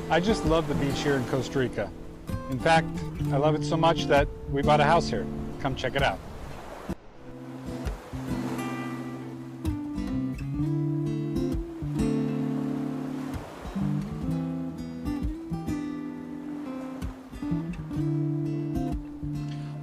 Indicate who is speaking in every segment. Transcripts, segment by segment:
Speaker 1: I just love the beach here in Costa Rica. In fact, I love it so much that we bought a house here. Come check it out.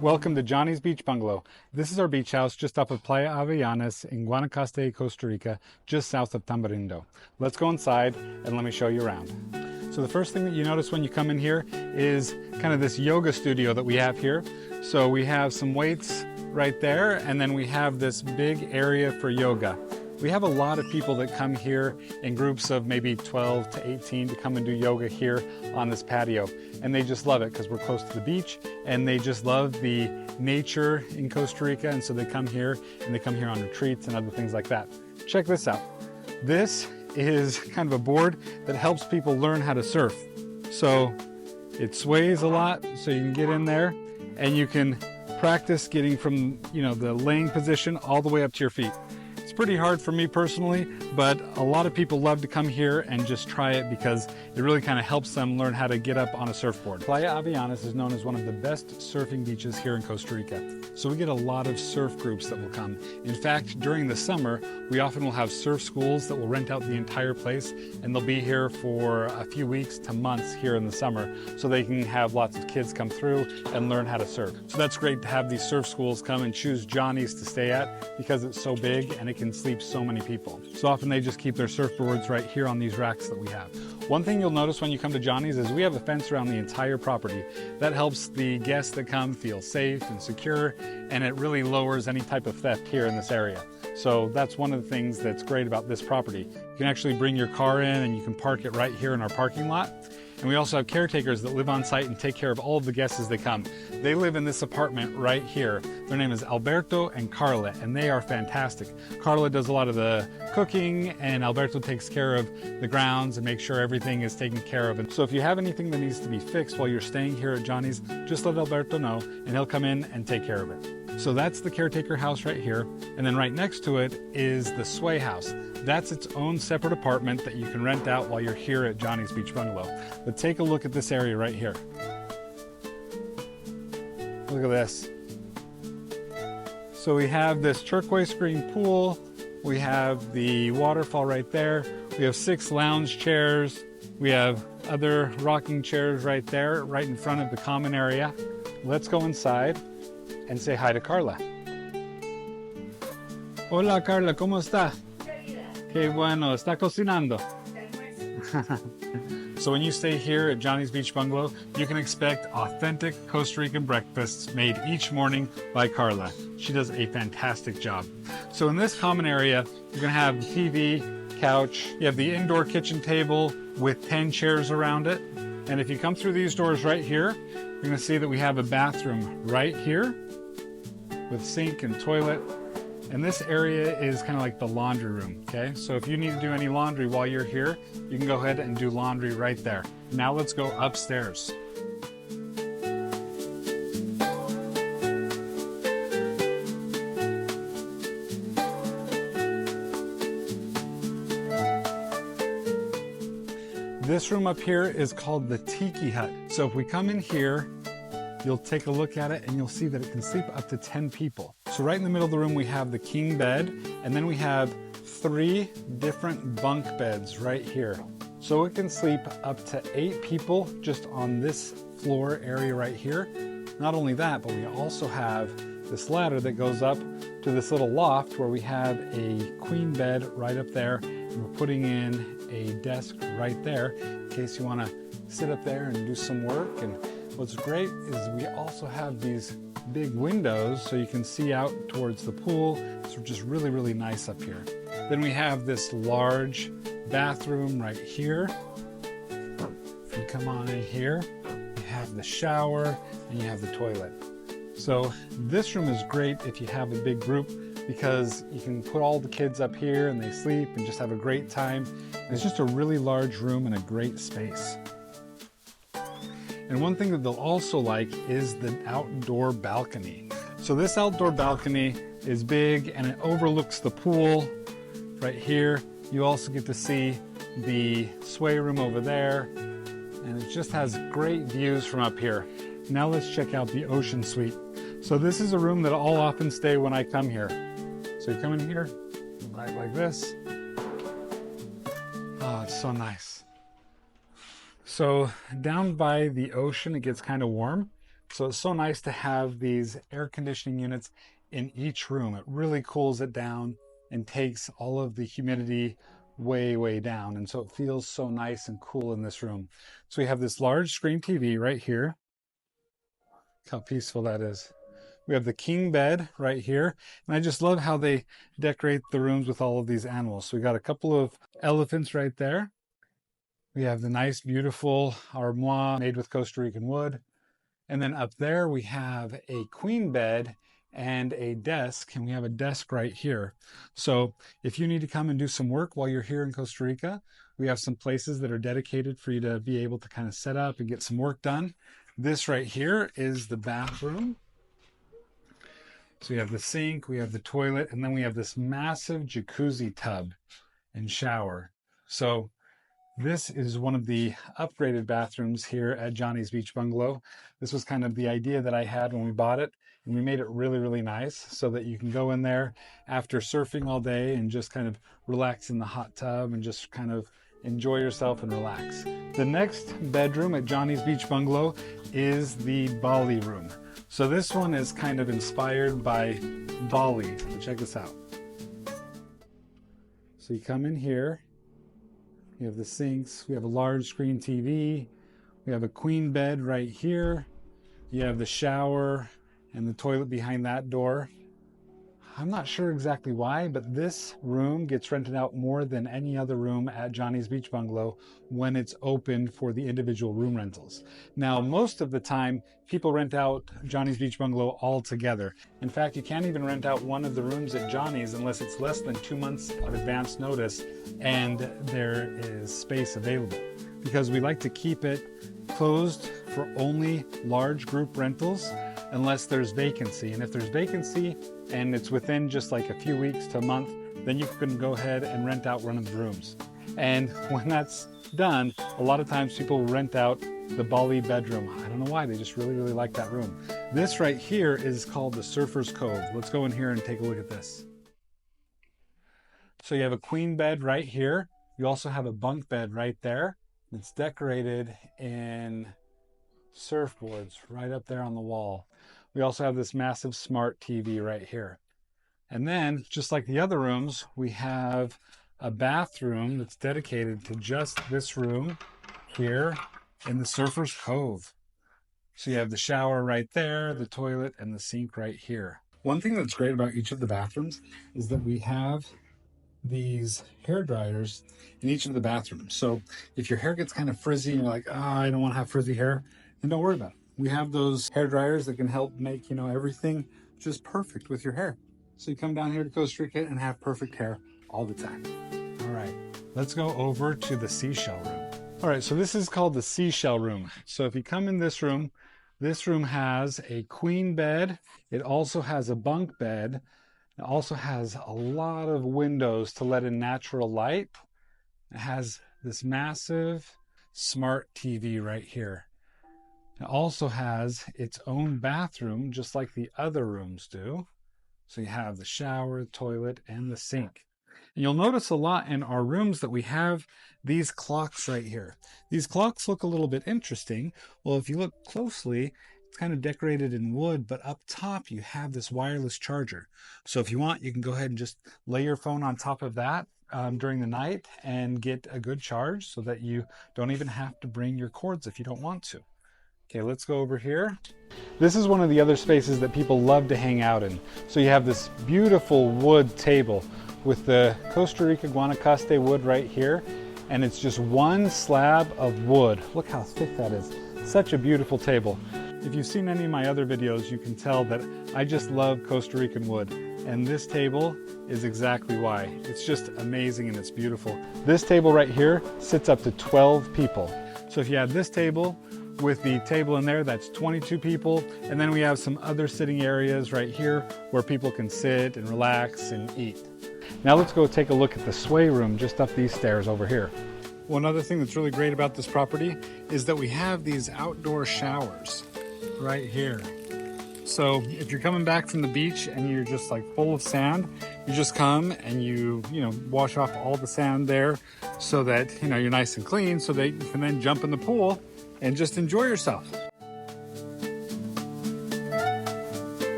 Speaker 1: Welcome to Johnny's Beach Bungalow. This is our beach house just off of Playa Avellanas in Guanacaste, Costa Rica, just south of Tamarindo. Let's go inside and let me show you around. So the first thing that you notice when you come in here is kind of this yoga studio that we have here. So we have some weights right there, and then we have this big area for yoga. We have a lot of people that come here in groups of maybe 12 to 18 to come and do yoga here on this patio. And they just love it because we're close to the beach, and they just love the nature in Costa Rica. And so they come here, and they come here on retreats and other things like that. Check this out. This is kind of a board that helps people learn how to surf. So it sways a lot, so you can get in there and you can practice getting from, the laying position all the way up to your feet. It's pretty hard for me personally, but a lot of people love to come here and just try it because it really kind of helps them learn how to get up on a surfboard. Playa Avellanas is known as one of the best surfing beaches here in Costa Rica. So we get a lot of surf groups that will come. In fact, during the summer, we often will have surf schools that will rent out the entire place, and they'll be here for a few weeks to months here in the summer, so they can have lots of kids come through and learn how to surf. So that's great to have these surf schools come and choose Johnny's to stay at because it's so big and it can sleep so many people. So often they just keep their surfboards right here on these racks that we have. One thing you'll notice when you come to Johnny's is we have a fence around the entire property. That helps the guests that come feel safe and secure, and it really lowers any type of theft here in this area. So that's one of the things that's great about this property. You can actually bring your car in and you can park it right here in our parking lot. And we also have caretakers that live on site and take care of all of the guests as they come. They live in this apartment right here. Their name is Alberto and Carla, and they are fantastic. Carla does a lot of the cooking, and Alberto takes care of the grounds and makes sure everything is taken care of. And so if you have anything that needs to be fixed while you're staying here at Johnny's, just let Alberto know and he'll come in and take care of it. So that's the caretaker house right here. And then right next to it is the sway house. That's its own separate apartment that you can rent out while you're here at Johnny's Beach Bungalow. But take a look at this area right here. Look at this. So we have this turquoise green pool. We have the waterfall right there. We have 6 lounge chairs. We have other rocking chairs right there, right in front of the common area. Let's go inside and say hi to Carla. Hola Carla, ¿cómo está? Qué bueno, ¿está cocinando? So when you stay here at Johnny's Beach Bungalow, you can expect authentic Costa Rican breakfasts made each morning by Carla. She does a fantastic job. So in this common area, you're gonna have the TV, couch, you have the indoor kitchen table with 10 chairs around it. And if you come through these doors right here, you're gonna see that we have a bathroom right here with sink and toilet. And this area is kind of like the laundry room, okay? So if you need to do any laundry while you're here, you can go ahead and do laundry right there. Now let's go upstairs. This room up here is called the Tiki Hut. So if we come in here, you'll take a look at it and you'll see that it can sleep up to 10 people. So right in the middle of the room, we have the king bed, and then we have 3 different bunk beds right here. So it can sleep up to 8 people just on this floor area right here. Not only that, but we also have this ladder that goes up to this little loft where we have a queen bed right up there. And we're putting in a desk right there in case you want to sit up there and do some work. And what's great is we also have these big windows so you can see out towards the pool. It's just really, really nice up here. Then we have this large bathroom right here. If you come on in here, you have the shower and you have the toilet. So this room is great if you have a big group because you can put all the kids up here and they sleep and just have a great time. And it's just a really large room and a great space. And one thing that they'll also like is the outdoor balcony. So this outdoor balcony is big and it overlooks the pool right here. You also get to see the sway room over there. and it just has great views from up here. Now let's check out the ocean suite. So this is a room that I'll often stay when I come here. So you come in here, like this. Oh, it's so nice. So down by the ocean, it gets kind of warm. So it's so nice to have these air conditioning units in each room. It really cools it down and takes all of the humidity way down. And so it feels so nice and cool in this room. So we have this large screen TV right here. Look how peaceful that is. We have the king bed right here. And I just love how they decorate the rooms with all of these animals. So we got a couple of elephants right there. We have the nice, beautiful armoire made with Costa Rican wood. And then up there we have a queen bed and a desk, and we have a desk right here. So if you need to come and do some work while you're here in Costa Rica, we have some places that are dedicated for you to be able to kind of set up and get some work done. This right here is the bathroom. So we have the sink, we have the toilet, and then we have this massive jacuzzi tub and shower. So this is one of the upgraded bathrooms here at Johnny's Beach Bungalow. This was kind of the idea that I had when we bought it, and we made it really nice so that you can go in there after surfing all day and just kind of relax in the hot tub and just kind of enjoy yourself and relax. The next bedroom at Johnny's Beach Bungalow is the Bali room. So this one is kind of inspired by Bali. So check this out. So you come in here, you have the sinks, we have a large screen TV, we have a queen bed right here, you have the shower and the toilet behind that door. I'm not sure exactly why, but this room gets rented out more than any other room at Johnny's Beach Bungalow when it's open for the individual room rentals. Now, most of the time, people rent out Johnny's Beach Bungalow all together. In fact, you can't even rent out one of the rooms at Johnny's unless it's less than 2 months of advance notice and there is space available. Because we like to keep it closed for only large group rentals unless there's vacancy. And if there's vacancy and it's within just like a few weeks to a month, then you can go ahead and rent out one of the rooms. And when that's done, a lot of times people rent out the Bali bedroom. I don't know why, they just really like that room. This right here is called the Surfer's Cove. Let's go in here and take a look at this. So you have a queen bed right here. You also have a bunk bed right there. It's decorated in surfboards right up there on the wall. We also have this massive smart TV right here. And then, just like the other rooms, we have a bathroom that's dedicated to just this room here in the Surfer's Cove. So you have the shower right there, the toilet, and the sink right here. One thing that's great about each of the bathrooms is that we have these hair dryers in each of the bathrooms. So if your hair gets kind of frizzy and you're like, oh, I don't want to have frizzy hair, then don't worry about it. We have those hair dryers that can help make, everything just perfect with your hair. So you come down here to Costa Rica and have perfect hair all the time. All right, let's go over to the seashell room. All right, so this is called the seashell room. So if you come in this room has a queen bed. It also has a bunk bed. It also has a lot of windows to let in natural light. It has this massive smart TV right here. It also has its own bathroom, just like the other rooms do. So you have the shower, toilet, and the sink. And you'll notice a lot in our rooms that we have these clocks right here. These clocks look a little bit interesting. Well, if you look closely, it's kind of decorated in wood, but up top you have this wireless charger. So if you want, you can go ahead and just lay your phone on top of that during the night and get a good charge so that you don't even have to bring your cords if you don't want to. Okay, let's go over here. This is one of the other spaces that people love to hang out in. So you have this beautiful wood table with the Costa Rica Guanacaste wood right here, and it's just one slab of wood. Look how thick that is. Such a beautiful table. If you've seen any of my other videos, you can tell that I just love Costa Rican wood, and this table is exactly why. It's just amazing and it's beautiful. This table right here sits up to 12 people. So if you have this table with the table in there, that's 22 people. And then we have some other sitting areas right here where people can sit and relax and eat. Now let's go take a look at the sway room just up these stairs over here. One other thing that's really great about this property is that we have these outdoor showers right here. So if you're coming back from the beach and you're just like full of sand, you just come and you wash off all the sand there so that, you're nice and clean, so that you can then jump in the pool and just enjoy yourself.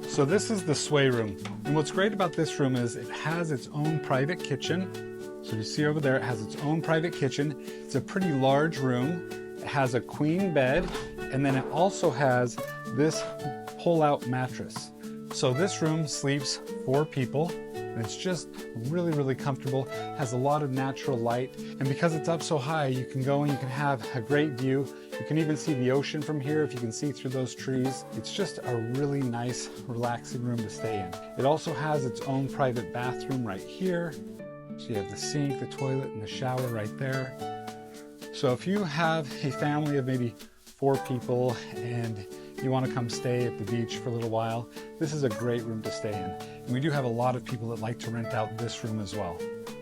Speaker 1: So this is the sway room. And what's great about this room is it has its own private kitchen. So you see over there, it has its own private kitchen. It's a pretty large room. It has a queen bed, and then it also has this pull-out mattress. So this room sleeps 4 people, and it's just really, really comfortable. It has a lot of natural light, and because it's up so high, you can go and you can have a great view. You can even see the ocean from here if you can see through those trees. It's just a really nice, relaxing room to stay in. It also has its own private bathroom right here. So you have the sink, the toilet, and the shower right there. So if you have a family of maybe 4 people and you want to come stay at the beach for a little while, this is a great room to stay in. And we do have a lot of people that like to rent out this room as well.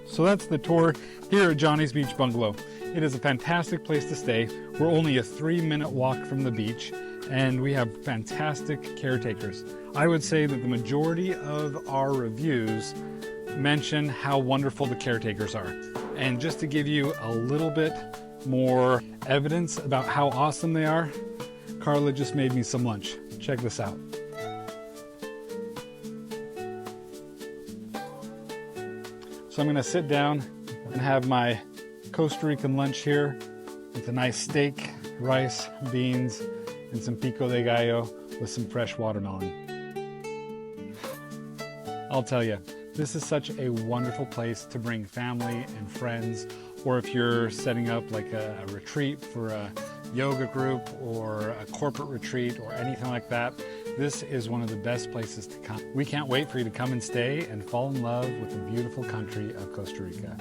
Speaker 1: So that's the tour here at Johnny's Beach Bungalow. It is a fantastic place to stay. We're only a 3-minute walk from the beach, and we have fantastic caretakers. I would say that the majority of our reviews mention how wonderful the caretakers are. And just to give you a little bit more evidence about how awesome they are, Carla just made me some lunch. Check this out. So I'm gonna sit down and have my Costa Rican lunch here with a nice steak, rice, beans, and some pico de gallo with some fresh watermelon. I'll tell you, this is such a wonderful place to bring family and friends, or if you're setting up like a retreat for a yoga group or a corporate retreat or anything like that. This is one of the best places to come. We can't wait for you to come and stay and fall in love with the beautiful country of Costa Rica.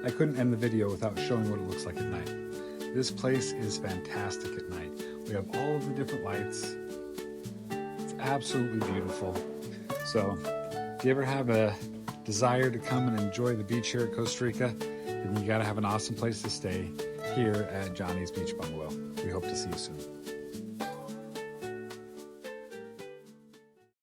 Speaker 1: I couldn't end the video without showing what it looks like at night. This place is fantastic at night. We have all of the different lights. It's absolutely beautiful. So if you ever have a desire to come and enjoy the beach here at Costa Rica, then you gotta have an awesome place to stay here at Johnny's Beach Bungalow. We hope to see you soon.